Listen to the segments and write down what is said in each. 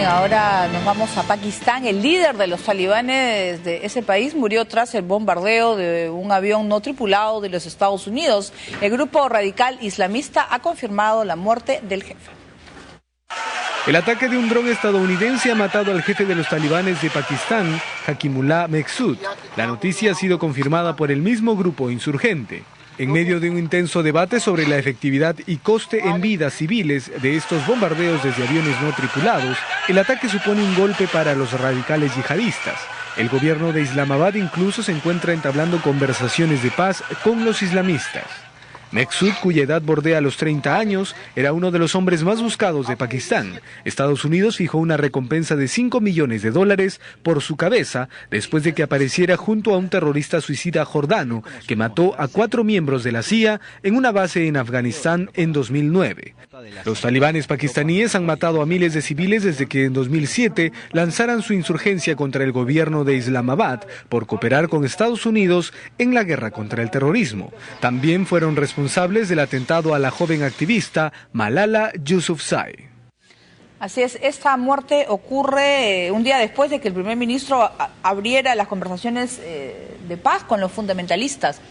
Bien, ahora nos vamos a Pakistán. El líder de los talibanes de ese país murió tras el bombardeo de un avión no tripulado de los Estados Unidos. El grupo radical islamista ha confirmado la muerte del jefe. El ataque de un dron estadounidense ha matado al jefe de los talibanes de Pakistán, Hakimullah Mehsud. La noticia ha sido confirmada por el mismo grupo insurgente. En medio de un intenso debate sobre la efectividad y coste en vidas civiles de estos bombardeos desde aviones no tripulados, el ataque supone un golpe para los radicales yihadistas. El gobierno de Islamabad incluso se encuentra entablando conversaciones de paz con los islamistas. Mehsud, cuya edad bordea los 30 años, era uno de los hombres más buscados de Pakistán. Estados Unidos fijó una recompensa de $5 millones por su cabeza después de que apareciera junto a un terrorista suicida jordano que mató a 4 miembros de la CIA en una base en Afganistán en 2009. Los talibanes pakistaníes han matado a miles de civiles desde que en 2007 lanzaran su insurgencia contra el gobierno de Islamabad por cooperar con Estados Unidos en la guerra contra el terrorismo. También fueron responsables del atentado a la joven activista Malala Yousafzai. Así es, esta muerte ocurre un día después de que el primer ministro abriera las conversaciones de paz con los fundamentalistas.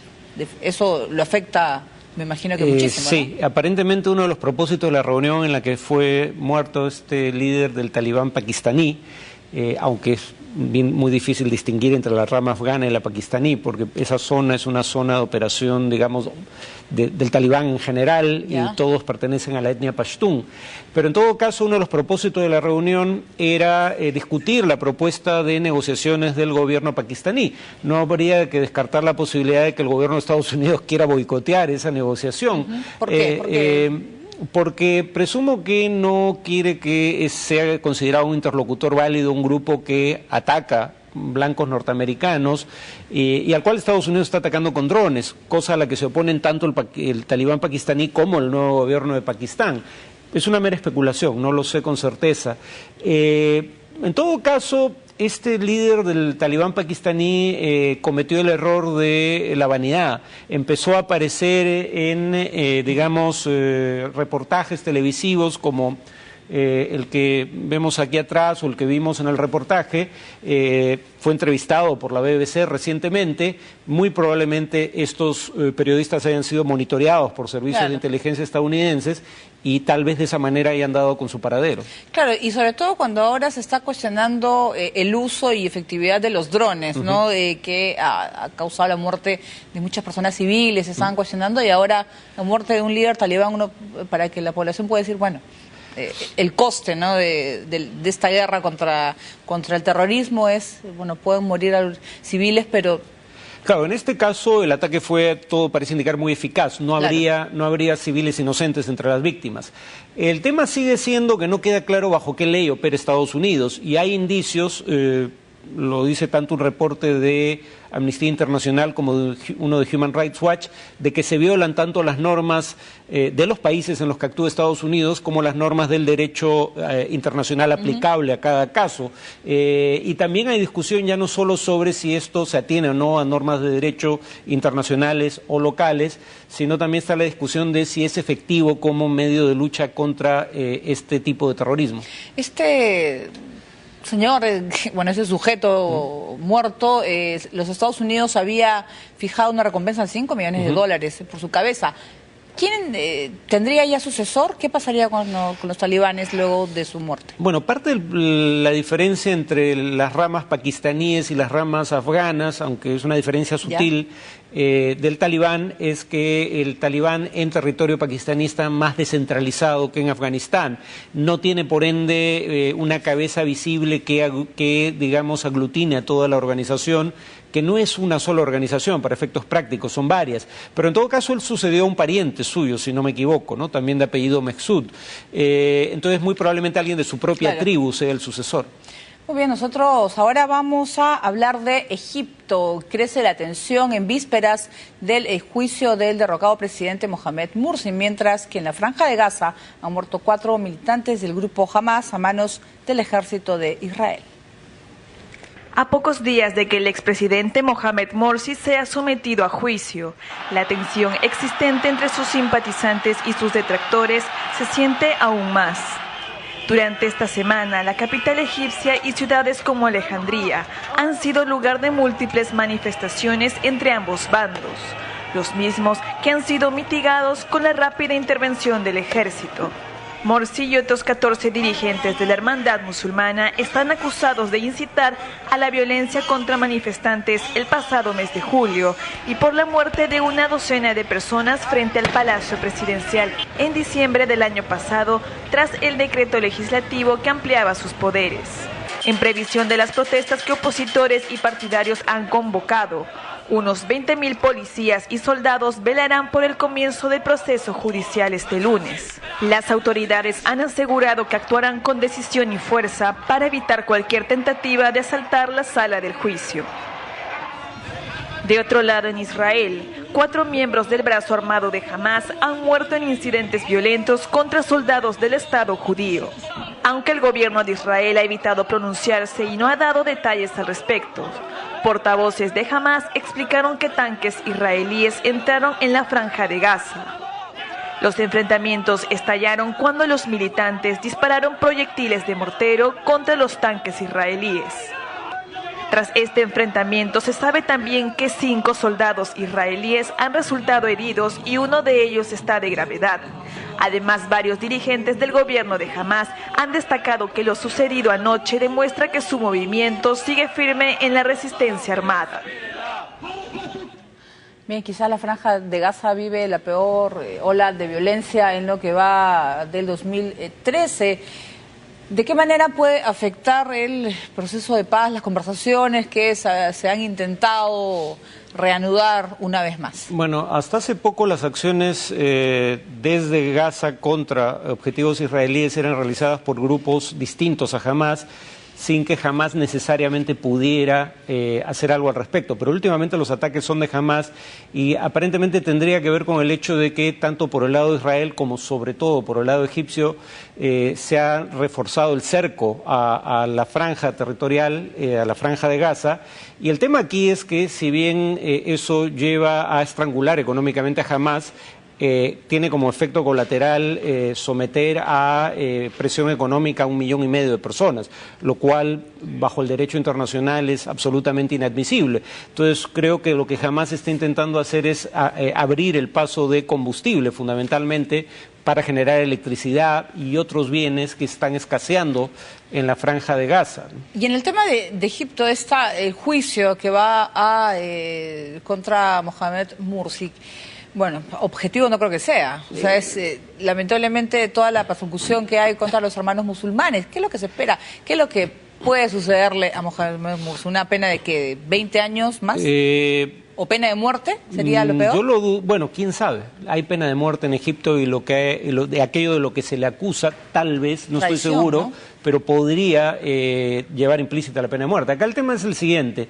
Eso lo afecta, me imagino que muchísimo, sí, ¿no? Aparentemente uno de los propósitos de la reunión en la que fue muerto este líder del talibán pakistaní, aunque es muy difícil distinguir entre la rama afgana y la pakistaní, porque esa zona es una zona de operación, digamos, del talibán en general, y todos pertenecen a la etnia pashtún. Pero en todo caso, uno de los propósitos de la reunión era discutir la propuesta de negociaciones del gobierno pakistaní. No habría que descartar la posibilidad de que el gobierno de Estados Unidos quiera boicotear esa negociación. ¿Por qué? Porque presumo que no quiere que sea considerado un interlocutor válido un grupo que ataca blancos norteamericanos y al cual Estados Unidos está atacando con drones, cosa a la que se oponen tanto el talibán pakistaní como el nuevo gobierno de Pakistán. Es una mera especulación, no lo sé con certeza. En todo caso, este líder del talibán pakistaní cometió el error de la vanidad. Empezó a aparecer en, digamos, reportajes televisivos como el que vemos aquí atrás o el que vimos en el reportaje. Fue entrevistado por la BBC recientemente. Muy probablemente estos periodistas hayan sido monitoreados por servicios de inteligencia estadounidenses y tal vez de esa manera hayan dado con su paradero. Claro, y sobre todo cuando ahora se está cuestionando el uso y efectividad de los drones, ¿no? Que ha causado la muerte de muchas personas civiles, se estaban cuestionando, y ahora la muerte de un líder talibán, para que la población pueda decir, bueno, el coste, ¿no? de esta guerra contra el terrorismo es, bueno, pueden morir a los civiles, pero... Claro, en este caso el ataque fue, todo parece indicar, muy eficaz. No habría civiles inocentes entre las víctimas. El tema sigue siendo que no queda claro bajo qué ley opera Estados Unidos, y hay indicios, lo dice tanto un reporte de Amnistía Internacional como uno de Human Rights Watch, de que se violan tanto las normas de los países en los que actúa Estados Unidos como las normas del derecho internacional aplicable a cada caso. Y también hay discusión ya no solo sobre si esto se atiene o no a normas de derecho internacionales o locales, sino también está la discusión de si es efectivo como medio de lucha contra este tipo de terrorismo. Señor, bueno, ese sujeto muerto, los Estados Unidos había fijado una recompensa de $5 millones por su cabeza. ¿Quién tendría ya sucesor? ¿Qué pasaría con los talibanes luego de su muerte? Bueno, parte de la diferencia entre las ramas pakistaníes y las ramas afganas, aunque es una diferencia sutil, del talibán, es que el talibán en territorio pakistaní está más descentralizado que en Afganistán. No tiene, por ende, una cabeza visible que digamos, aglutine a toda la organización, que no es una sola organización para efectos prácticos, son varias. Pero en todo caso él sucedió a un pariente suyo, si no me equivoco, ¿no? También de apellido Mehsud. Entonces muy probablemente alguien de su propia tribu sea el sucesor. Muy bien, nosotros ahora vamos a hablar de Egipto. Crece la tensión en vísperas del juicio del derrocado presidente Mohamed Morsi, mientras que en la Franja de Gaza han muerto 4 militantes del grupo Hamas a manos del ejército de Israel. A pocos días de que el expresidente Mohamed Morsi sea sometido a juicio, la tensión existente entre sus simpatizantes y sus detractores se siente aún más. Durante esta semana, la capital egipcia y ciudades como Alejandría han sido lugar de múltiples manifestaciones entre ambos bandos, los mismos que han sido mitigados con la rápida intervención del ejército. Morsi y otros 14 dirigentes de la hermandad musulmana están acusados de incitar a la violencia contra manifestantes el pasado mes de julio y por la muerte de una docena de personas frente al Palacio Presidencial en diciembre del año pasado, tras el decreto legislativo que ampliaba sus poderes. En previsión de las protestas que opositores y partidarios han convocado, unos 20.000 policías y soldados velarán por el comienzo del proceso judicial este lunes. Las autoridades han asegurado que actuarán con decisión y fuerza para evitar cualquier tentativa de asaltar la sala del juicio. De otro lado, en Israel, 4 miembros del brazo armado de Hamás han muerto en incidentes violentos contra soldados del Estado judío. Aunque el gobierno de Israel ha evitado pronunciarse y no ha dado detalles al respecto, portavoces de Hamás explicaron que tanques israelíes entraron en la franja de Gaza. Los enfrentamientos estallaron cuando los militantes dispararon proyectiles de mortero contra los tanques israelíes. Tras este enfrentamiento, se sabe también que 5 soldados israelíes han resultado heridos y uno de ellos está de gravedad. Además, varios dirigentes del gobierno de Hamás han destacado que lo sucedido anoche demuestra que su movimiento sigue firme en la resistencia armada. Bien, quizás la franja de Gaza vive la peor ola de violencia en lo que va del 2013. ¿De qué manera puede afectar el proceso de paz, las conversaciones que se han intentado reanudar una vez más? Bueno, hasta hace poco las acciones desde Gaza contra objetivos israelíes eran realizadas por grupos distintos a Hamás, sin que Hamás necesariamente pudiera hacer algo al respecto. Pero últimamente los ataques son de Hamás y aparentemente tendría que ver con el hecho de que tanto por el lado de Israel como sobre todo por el lado egipcio se ha reforzado el cerco a la franja territorial, a la franja de Gaza. Y el tema aquí es que si bien eso lleva a estrangular económicamente a Hamás, tiene como efecto colateral someter a presión económica a 1,5 millones de personas, lo cual bajo el derecho internacional es absolutamente inadmisible. Entonces creo que lo que Hamás está intentando hacer es abrir el paso de combustible fundamentalmente para generar electricidad y otros bienes que están escaseando en la franja de Gaza. Y en el tema de Egipto está el juicio que va contra Mohamed Morsi. Bueno, objetivo no creo que sea. O sea, es lamentablemente toda la persecución que hay contra los hermanos musulmanes. ¿Qué es lo que se espera? ¿Qué es lo que puede sucederle a Mohamed Morsi? ¿Una pena de que 20 años más? ¿O pena de muerte? ¿Sería lo peor? Bueno, quién sabe. Hay pena de muerte en Egipto y de aquello de lo que se le acusa, tal vez, no estoy seguro, ¿no? Pero podría llevar implícita la pena de muerte. Acá el tema es el siguiente.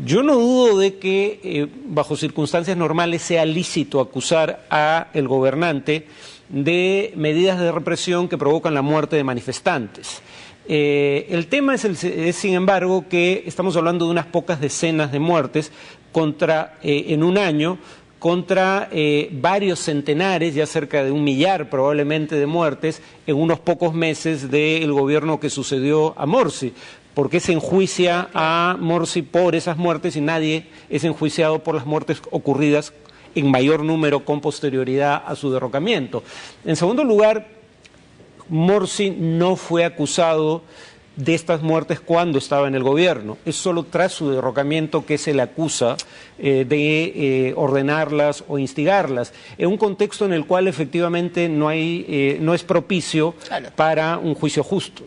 Yo no dudo de que bajo circunstancias normales sea lícito acusar a el gobernante de medidas de represión que provocan la muerte de manifestantes. El tema es, sin embargo, que estamos hablando de unas pocas decenas de muertes en un año contra varios centenares, ya cerca de 1 millar probablemente de muertes en unos pocos meses del gobierno que sucedió a Morsi. ¿Por qué se enjuicia a Morsi por esas muertes y nadie es enjuiciado por las muertes ocurridas en mayor número con posterioridad a su derrocamiento? En segundo lugar, Morsi no fue acusado de estas muertes cuando estaba en el gobierno. Es solo tras su derrocamiento que se le acusa de ordenarlas o instigarlas, en un contexto en el cual efectivamente no es propicio para un juicio justo.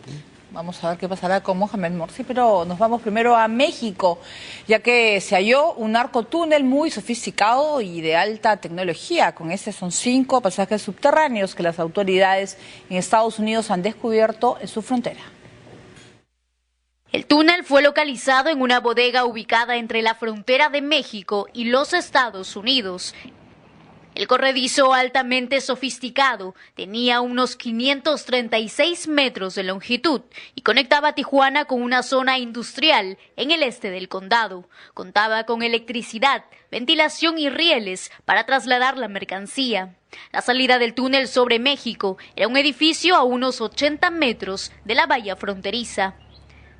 Vamos a ver qué pasará con Mohamed Morsi, pero nos vamos primero a México, ya que se halló un narcotúnel muy sofisticado y de alta tecnología. Con este son 5 pasajes subterráneos que las autoridades en Estados Unidos han descubierto en su frontera. El túnel fue localizado en una bodega ubicada entre la frontera de México y los Estados Unidos. El corredizo altamente sofisticado tenía unos 536 metros de longitud y conectaba Tijuana con una zona industrial en el este del condado. Contaba con electricidad, ventilación y rieles para trasladar la mercancía. La salida del túnel sobre México era un edificio a unos 80 metros de la valla fronteriza.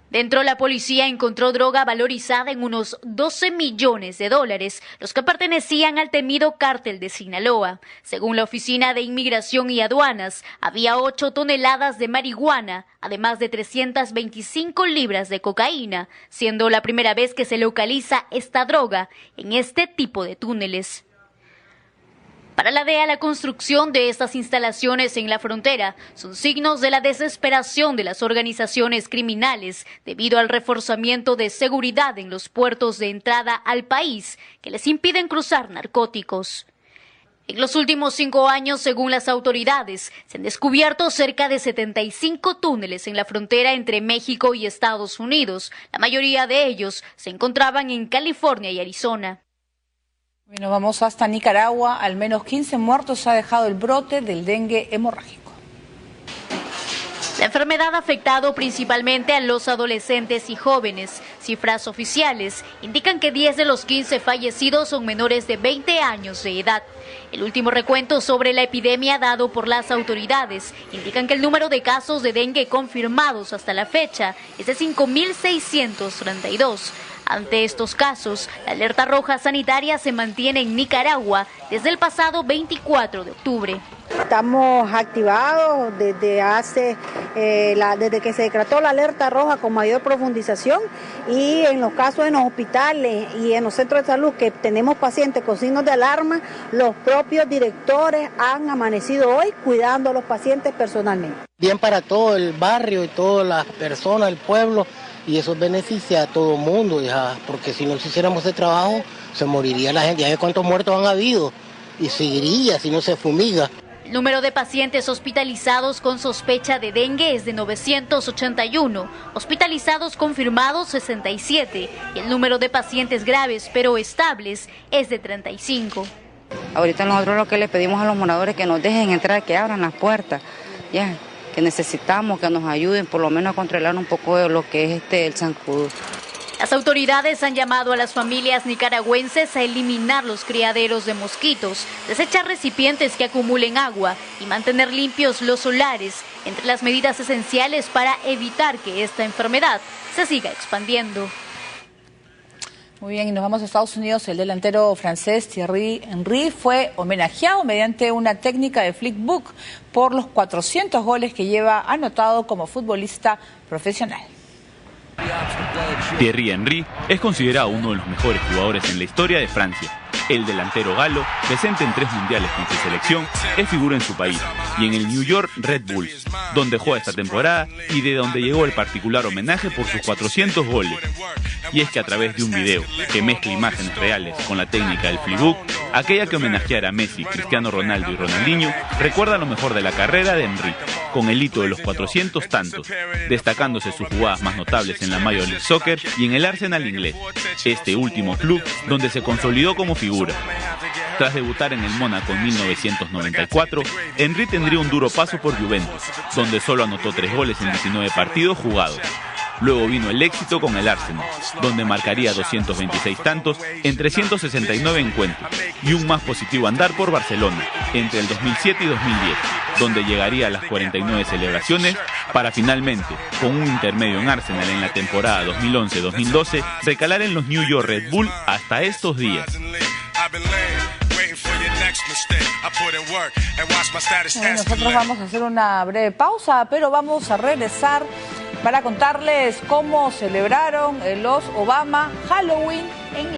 Dentro, la policía encontró droga valorizada en unos $12 millones, los que pertenecían al temido cártel de Sinaloa. Según la Oficina de Inmigración y Aduanas, había 8 toneladas de marihuana, además de 325 libras de cocaína, siendo la primera vez que se localiza esta droga en este tipo de túneles. Para la DEA, la construcción de estas instalaciones en la frontera son signos de la desesperación de las organizaciones criminales debido al reforzamiento de seguridad en los puertos de entrada al país que les impiden cruzar narcóticos. En los últimos 5 años, según las autoridades, se han descubierto cerca de 75 túneles en la frontera entre México y Estados Unidos. La mayoría de ellos se encontraban en California y Arizona. Bueno, vamos hasta Nicaragua. Al menos 15 muertos ha dejado el brote del dengue hemorrágico. La enfermedad ha afectado principalmente a los adolescentes y jóvenes. Cifras oficiales indican que 10 de los 15 fallecidos son menores de 20 años de edad. El último recuento sobre la epidemia dado por las autoridades indican que el número de casos de dengue confirmados hasta la fecha es de 5.632. Ante estos casos, la alerta roja sanitaria se mantiene en Nicaragua desde el pasado 24 de octubre. Estamos activados desde que se decretó la alerta roja con mayor profundización, y en los casos en los hospitales y en los centros de salud que tenemos pacientes con signos de alarma, los propios directores han amanecido hoy cuidando a los pacientes personalmente. Bien para todo el barrio y todas las personas, el pueblo, y eso beneficia a todo el mundo, porque si no hiciéramos ese trabajo se moriría la gente. Ya ve cuántos muertos han habido y seguiría si no se fumiga. El número de pacientes hospitalizados con sospecha de dengue es de 981, hospitalizados confirmados 67, y el número de pacientes graves pero estables es de 35. Ahorita nosotros lo que le pedimos a los moradores es que nos dejen entrar, que abran las puertas, ya, que necesitamos que nos ayuden por lo menos a controlar un poco de lo que es el zancudo. Las autoridades han llamado a las familias nicaragüenses a eliminar los criaderos de mosquitos, desechar recipientes que acumulen agua y mantener limpios los solares, entre las medidas esenciales para evitar que esta enfermedad se siga expandiendo. Muy bien, y nos vamos a Estados Unidos. El delantero francés Thierry Henry fue homenajeado mediante una técnica de flickbook por los 400 goles que lleva anotado como futbolista profesional. Thierry Henry es considerado uno de los mejores jugadores en la historia de Francia. El delantero galo, presente en 3 mundiales con su selección, es figura en su país y en el New York Red Bulls, donde juega esta temporada y de donde llegó el particular homenaje por sus 400 goles. Y es que a través de un video que mezcla imágenes reales con la técnica del flickbook, aquella que homenajeara a Messi, Cristiano Ronaldo y Ronaldinho, recuerda lo mejor de la carrera de Henry, con el hito de los 400 tantos, destacándose sus jugadas más notables en la Major League Soccer y en el Arsenal inglés, este último club donde se consolidó como figura. Tras debutar en el Mónaco en 1994, Henry tendría un duro paso por Juventus, donde solo anotó 3 goles en 19 partidos jugados. Luego vino el éxito con el Arsenal, donde marcaría 226 tantos en 369 encuentros, y un más positivo andar por Barcelona, entre el 2007 y 2010, donde llegaría a las 49 celebraciones, para finalmente, con un intermedio en Arsenal en la temporada 2011-2012, recalar en los New York Red Bull hasta estos días. Nosotros vamos a hacer una breve pausa, pero vamos a regresar para contarles cómo celebraron los Obama Halloween en